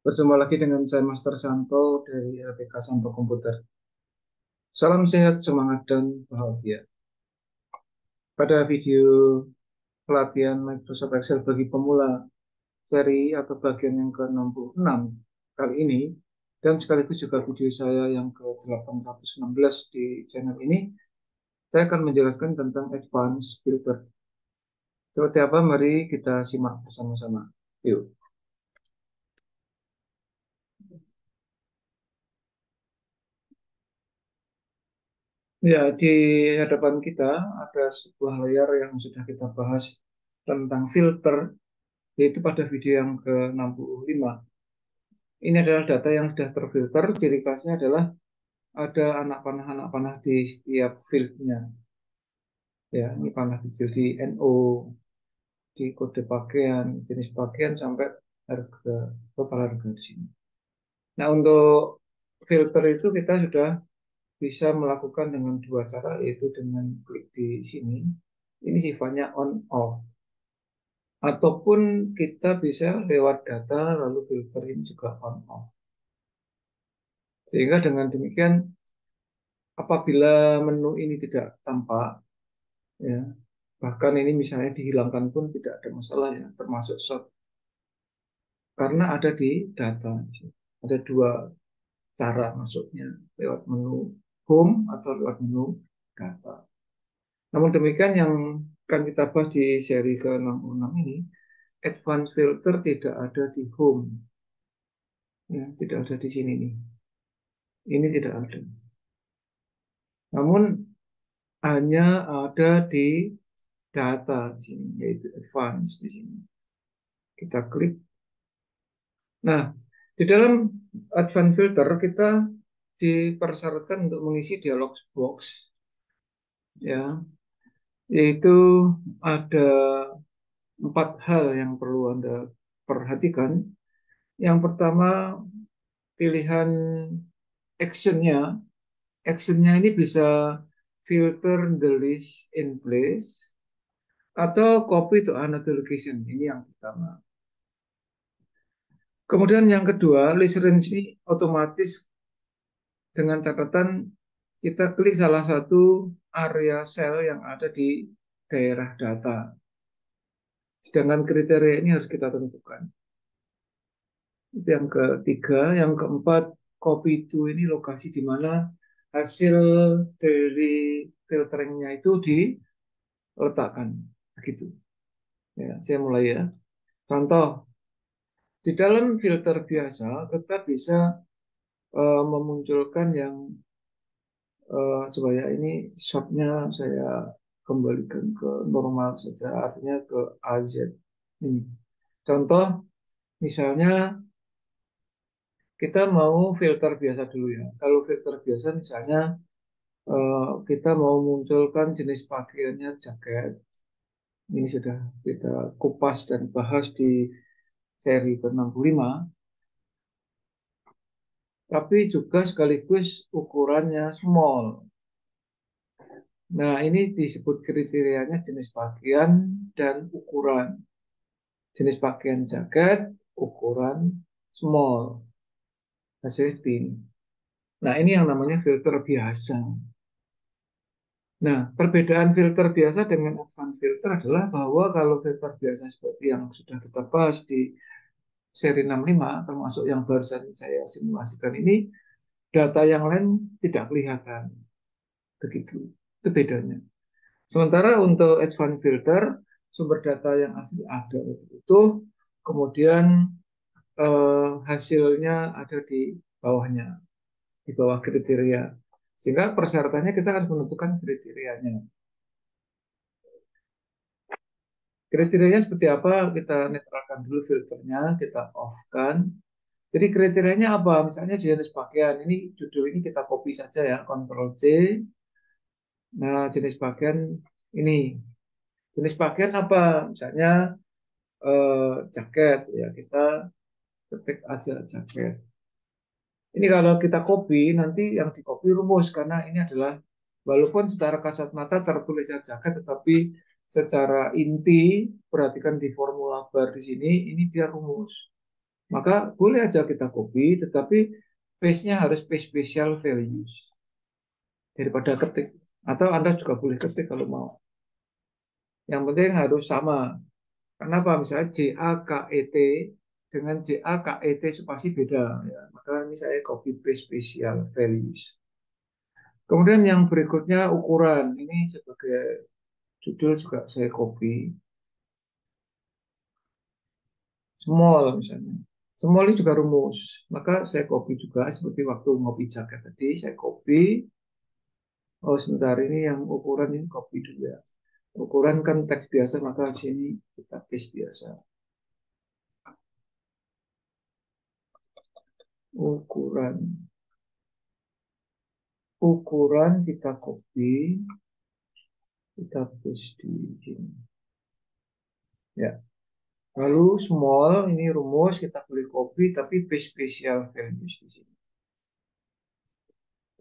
Berjumpa lagi dengan saya Master Santo dari LPK Santo Komputer. Salam sehat, semangat, dan bahagia. Pada video pelatihan Microsoft Excel bagi pemula seri atau bagian yang ke-66 kali ini, dan sekaligus juga video saya yang ke-816 di channel ini, saya akan menjelaskan tentang advanced filter. Seperti apa? Mari kita simak bersama-sama. Yuk. Ya, di hadapan kita ada sebuah layar yang sudah kita bahas tentang filter, yaitu pada video yang ke-65. Ini adalah data yang sudah terfilter, ciri khasnya adalah ada anak panah di setiap fieldnya. Ya, ini panah kecil di NO, di kode pakaian, jenis pakaian, sampai harga, total harga di sini. Nah, untuk filter itu kita sudah bisa melakukan dengan dua cara, yaitu dengan klik di sini. Ini sifatnya on off. Ataupun kita bisa lewat data lalu filter ini juga on off. Sehingga dengan demikian apabila menu ini tidak tampak, ya, bahkan ini misalnya dihilangkan pun tidak ada masalah, ya, termasuk short, karena ada di data. Ada dua cara masuknya, lewat menu home atau lewat menu data. Namun demikian yang akan kita bahas di seri ke-66 ini, advanced filter tidak ada di home, ya, tidak ada di sini nih. Ini tidak ada. Namun hanya ada di data di sini, yaitu advanced di sini. Kita klik. Nah, di dalam advanced filter kita dipersyaratkan untuk mengisi dialog box, ya, yaitu ada 4 hal yang perlu Anda perhatikan. Yang pertama, pilihan actionnya. Actionnya ini bisa filter the list in place atau copy to another location. Ini yang pertama. Kemudian yang kedua, list range ini otomatis dengan catatan kita klik salah satu area sel yang ada di daerah data. Sedangkan kriteria ini harus kita tentukan. Itu yang ketiga. Yang keempat, copy to ini lokasi di mana hasil dari filteringnya itu diletakkan. Begitu. Ya, saya mulai ya. Contoh, di dalam filter biasa kita bisa memunculkan yang coba ya, ini shotnya saya kembalikan ke normal saja, artinya ke AZ. Ini contoh, misalnya kita mau filter biasa dulu ya. Kalau filter biasa misalnya kita mau munculkan jenis pakaiannya jaket. Ini sudah kita kupas dan bahas di seri ke-65. Tapi juga sekaligus ukurannya small. Nah, ini disebut kriterianya jenis pakaian dan ukuran. Jenis pakaian jaket, ukuran small, hasil tim. Nah, ini yang namanya filter biasa. Nah, perbedaan filter biasa dengan advanced filter adalah bahwa kalau filter biasa seperti yang sudah kita bahas di seri 65, termasuk yang barusan saya simulasikan ini, data yang lain tidak kelihatan. Begitu. Itu bedanya. Sementara untuk advanced filter, sumber data yang asli ada utuh, kemudian hasilnya ada di bawahnya, di bawah kriteria. Sehingga persyaratannya kita harus menentukan kriterianya. Kriterianya seperti apa? Kita netralkan dulu filternya, kita off-kan. Jadi kriterianya apa? Misalnya jenis pakaian. Ini judul ini kita copy saja ya, Ctrl C. Nah, jenis pakaian ini. Jenis pakaian apa? Misalnya jaket ya, kita ketik aja jaket. Ini kalau kita copy, nanti yang di copy rumus, karena ini adalah walaupun secara kasat mata tertulisnya jaket, tetapi secara inti perhatikan di formula bar di sini, ini dia rumus. Maka boleh aja kita copy, tetapi paste-nya harus paste special values daripada ketik. Atau Anda juga boleh ketik kalau mau. Yang penting harus sama. Kenapa? Misalnya JAKET dengan JAKET spasi beda. Ya. Maka ini saya copy paste special values. Kemudian yang berikutnya ukuran. Ini sebagai judul juga saya copy. Small misalnya. Small ini juga rumus. Maka saya copy juga seperti waktu ngopi jaket tadi. Saya copy. Oh sebentar ini yang ukuran ini copy dulu ya. Ukuran kan teks biasa maka di sini kita paste biasa. Ukuran. Ukuran kita copy. Kita paste di sini. Ya. Lalu small ini rumus kita boleh copy tapi paste special values di sini.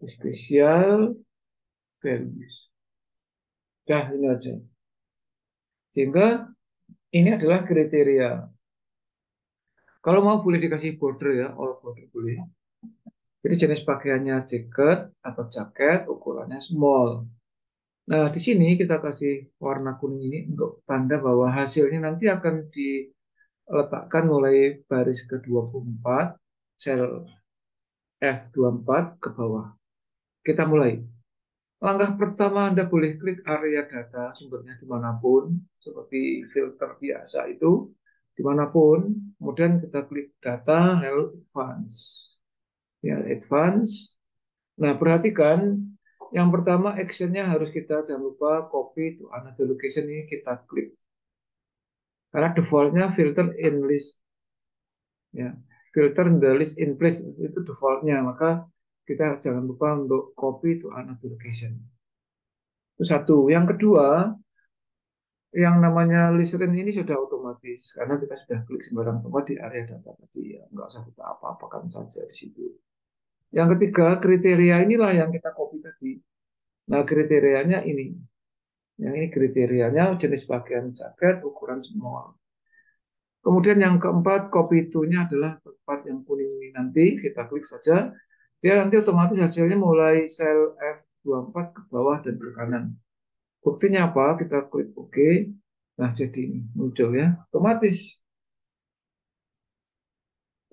Special values. Dah ini aja. Sehingga ini adalah kriteria. Kalau mau boleh dikasih border ya, all border boleh. Jadi jenis pakaiannya jaket atau jaket, ukurannya small. Nah, di sini kita kasih warna kuning ini untuk tanda bahwa hasilnya nanti akan diletakkan mulai baris ke-24, sel F24 ke bawah. Kita mulai. Langkah pertama Anda boleh klik area data sumbernya dimanapun, seperti filter biasa itu, dimanapun. Kemudian kita klik data, lalu advance. Ya, advance. Nah, perhatikan yang pertama actionnya harus kita jangan lupa copy to another location ini kita klik. Karena defaultnya filter in list. Ya, filter the list in place itu defaultnya. Maka kita jangan lupa untuk copy to another location. Itu satu. Yang kedua, yang namanya list range ini sudah otomatis karena kita sudah klik sembarang tempat di area data tadi ya. Nggak usah kita apa-apakan saja di situ. Yang ketiga, kriteria inilah yang kita copy tadi. Nah, kriterianya ini. Yang ini kriterianya jenis pakaian jaket, ukuran small. Kemudian yang keempat, copy to-nya adalah tempat yang kuning ini nanti. Kita klik saja. Dia nanti otomatis hasilnya mulai sel F24 ke bawah dan ke kanan. Buktinya apa? Kita klik OK. Nah, jadi ini muncul ya. Otomatis.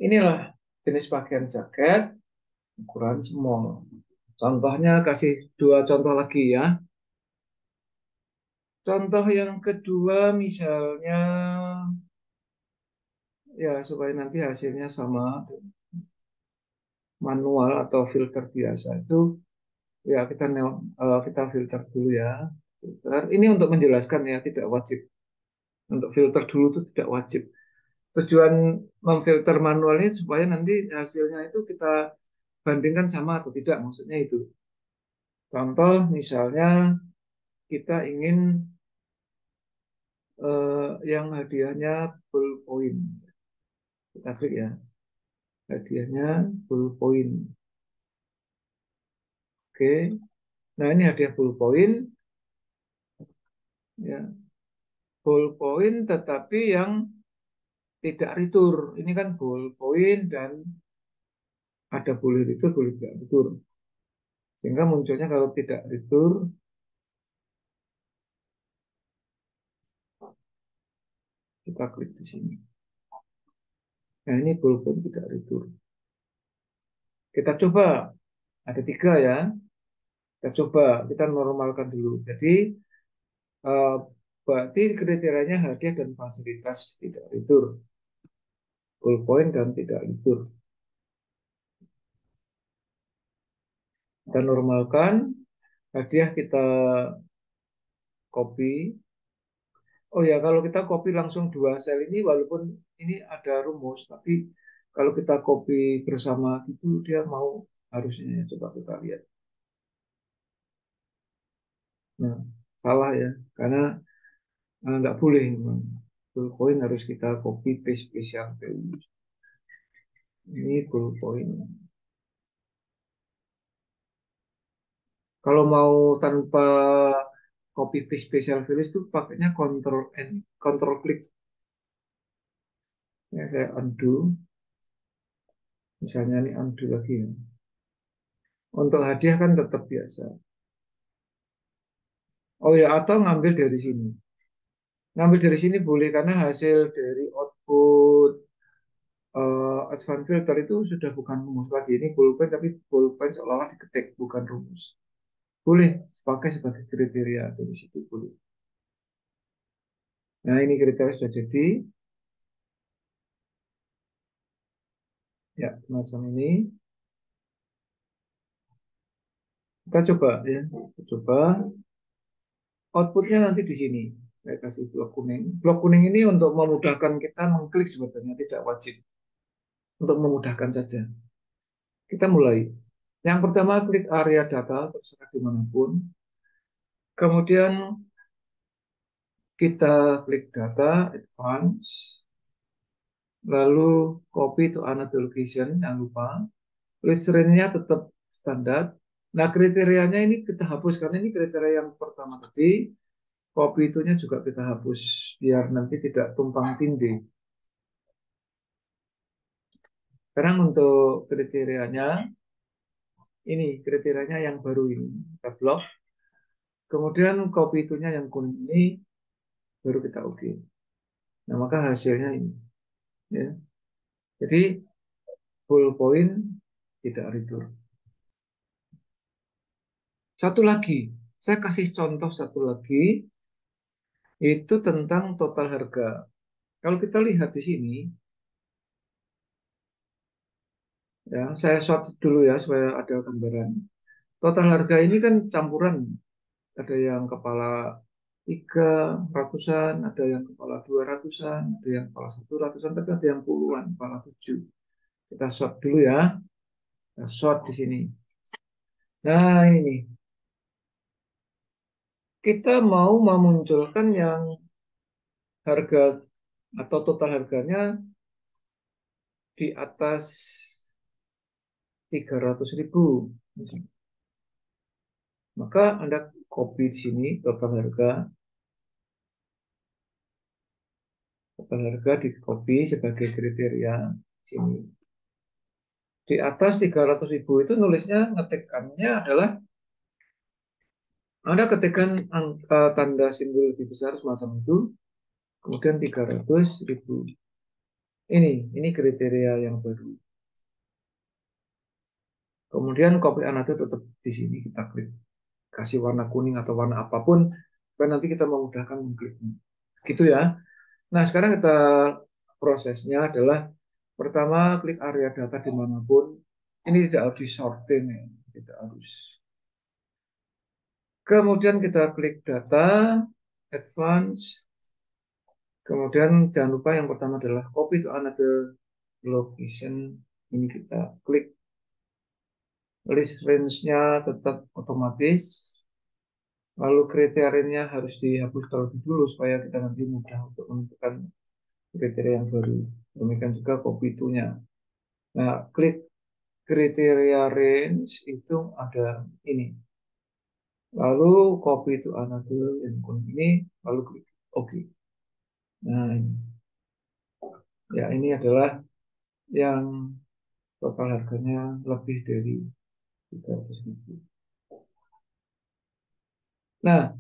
Inilah jenis pakaian jaket, ukuran small. Contohnya kasih dua contoh lagi ya. Contoh yang kedua misalnya ya supaya nanti hasilnya sama manual atau filter biasa itu ya kita filter dulu ya. Filter. Ini untuk menjelaskan ya tidak wajib. Untuk filter dulu itu tidak wajib. Tujuan memfilter manual ini supaya nanti hasilnya itu kita bandingkan sama atau tidak maksudnya itu. Contoh misalnya kita ingin yang hadiahnya full point. Kita klik ya. Hadiahnya full point. Oke. Nah, ini hadiah full point ya. Full point tetapi yang tidak retur. Ini kan full point dan ada boleh retur, boleh tidak retur. Sehingga munculnya kalau tidak retur, kita klik di sini. Nah, ini full point tidak retur. Kita coba. Ada tiga ya. Kita coba. Kita normalkan dulu. Jadi, eh, berarti kriterianya hadiah dan fasilitas tidak retur. Full point dan tidak retur. Kita normalkan. Hadiah kita copy. Oh ya, kalau kita copy langsung dua sel ini, walaupun ini ada rumus, tapi kalau kita copy bersama itu dia mau harusnya coba kita lihat. Nah, salah ya, karena nggak boleh memang. Full point harus kita copy paste special value. Ini full point. Kalau mau tanpa copy paste special values itu pakainya control N, control klik. Ya, saya undo. Misalnya ini undo lagi ya. Untuk hadiah kan tetap biasa. Oh ya, atau ngambil dari sini. Ngambil dari sini boleh karena hasil dari output advanced filter itu sudah bukan rumus lagi. Ini pulpen tapi pulpen seolah-olah diketik, bukan rumus. Boleh pakai sebagai kriteria dari situ boleh. Nah ini kriteria sudah jadi. Ya, macam ini. Kita coba ya. Kita coba. Outputnya nanti di sini. Saya kasih blok kuning. Blok kuning ini untuk memudahkan kita mengklik sebetulnya, tidak wajib. Untuk memudahkan saja. Kita mulai. Yang pertama klik area data, terserah dimanapun. Kemudian kita klik data, advance. Lalu copy to another location, jangan lupa. List range-nya tetap standar. Nah kriterianya ini kita hapus, karena ini kriteria yang pertama tadi. Copy itunya juga kita hapus, biar nanti tidak tumpang tindih. Sekarang untuk kriterianya, ini kriterianya yang baru ini. Kita blok. Kemudian copy itunya yang kuning ini, baru kita oke. Nah, maka hasilnya ini. Ya. Jadi, full point tidak return. Satu lagi, saya kasih contoh satu lagi, itu tentang total harga. Kalau kita lihat di sini, ya, saya short dulu ya, supaya ada gambaran. Total harga ini kan campuran. Ada yang kepala 300-an, ada yang kepala 200-an, ada yang kepala 100-an, tapi ada yang puluhan, kepala 7. Kita short dulu ya. Kita short di sini. Nah, ini. Kita mau memunculkan yang harga atau total harganya di atas 300.000. Maka Anda copy di sini total harga di copy sebagai kriteria sini. Di atas 300.000 itu nulisnya ngetekannya adalah Anda ketikkan angka tanda simbol lebih besar semacam itu, kemudian 300.000. Ini kriteria yang baru. Kemudian copy another tetap di sini kita klik. Kasih warna kuning atau warna apapun, supaya nanti kita memudahkan mengkliknya. Gitu ya. Nah, sekarang kita prosesnya adalah pertama klik area data dimanapun. Ini tidak harus disorting ya. Tidak harus. Kemudian kita klik data, advance. Kemudian jangan lupa yang pertama adalah copy to another location. Ini kita klik. List range-nya tetap otomatis. Lalu kriterianya harus dihapus terlebih dulu supaya kita nanti mudah untuk menentukan kriteria yang baru. Demikian juga copy to-nya. Nah, klik kriteria range itu ada ini. Lalu copy to another yang kuning ini, lalu klik OK. Nah, ya ini adalah yang total harganya lebih dari 300.000. Nah,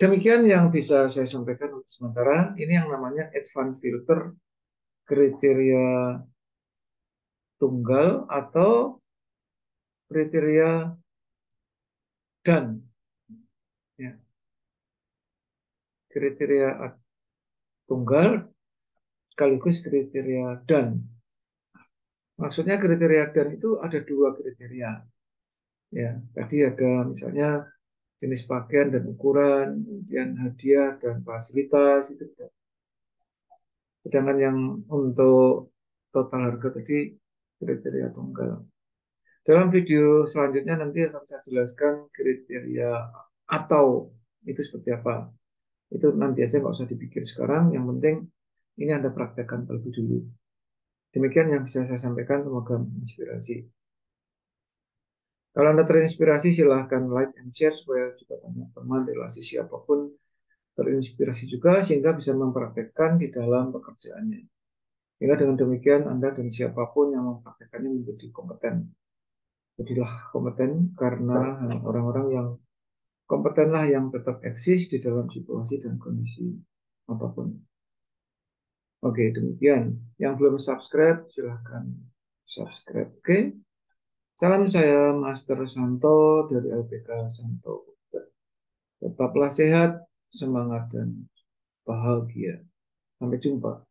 demikian yang bisa saya sampaikan untuk sementara. Ini yang namanya advanced filter kriteria tunggal atau kriteria dan. Ya, kriteria tunggal sekaligus kriteria dan. Maksudnya kriteria dan itu ada dua kriteria. Ya, tadi ada misalnya jenis pakaian dan ukuran, kemudian hadiah dan fasilitas itu. Sedangkan yang untuk total harga tadi kriteria tunggal. Dalam video selanjutnya nanti akan saya jelaskan kriteria atau itu seperti apa. Itu nanti aja nggak usah dipikir sekarang. Yang penting ini Anda praktekkan terlebih dulu. Demikian yang bisa saya sampaikan. Semoga menginspirasi. Kalau Anda terinspirasi, silahkan like and share supaya juga banyak teman relasi siapapun terinspirasi juga sehingga bisa mempraktekkan di dalam pekerjaannya. Sehingga dengan demikian Anda dan siapapun yang mempraktekannya menjadi kompeten. Jadilah kompeten karena orang-orang yang kompetenlah yang tetap eksis di dalam situasi dan kondisi apapun. Oke, demikian. Yang belum subscribe, silahkan subscribe. Oke, salam saya Master Santo dari LPK Santo. Tetaplah sehat, semangat, dan bahagia. Sampai jumpa.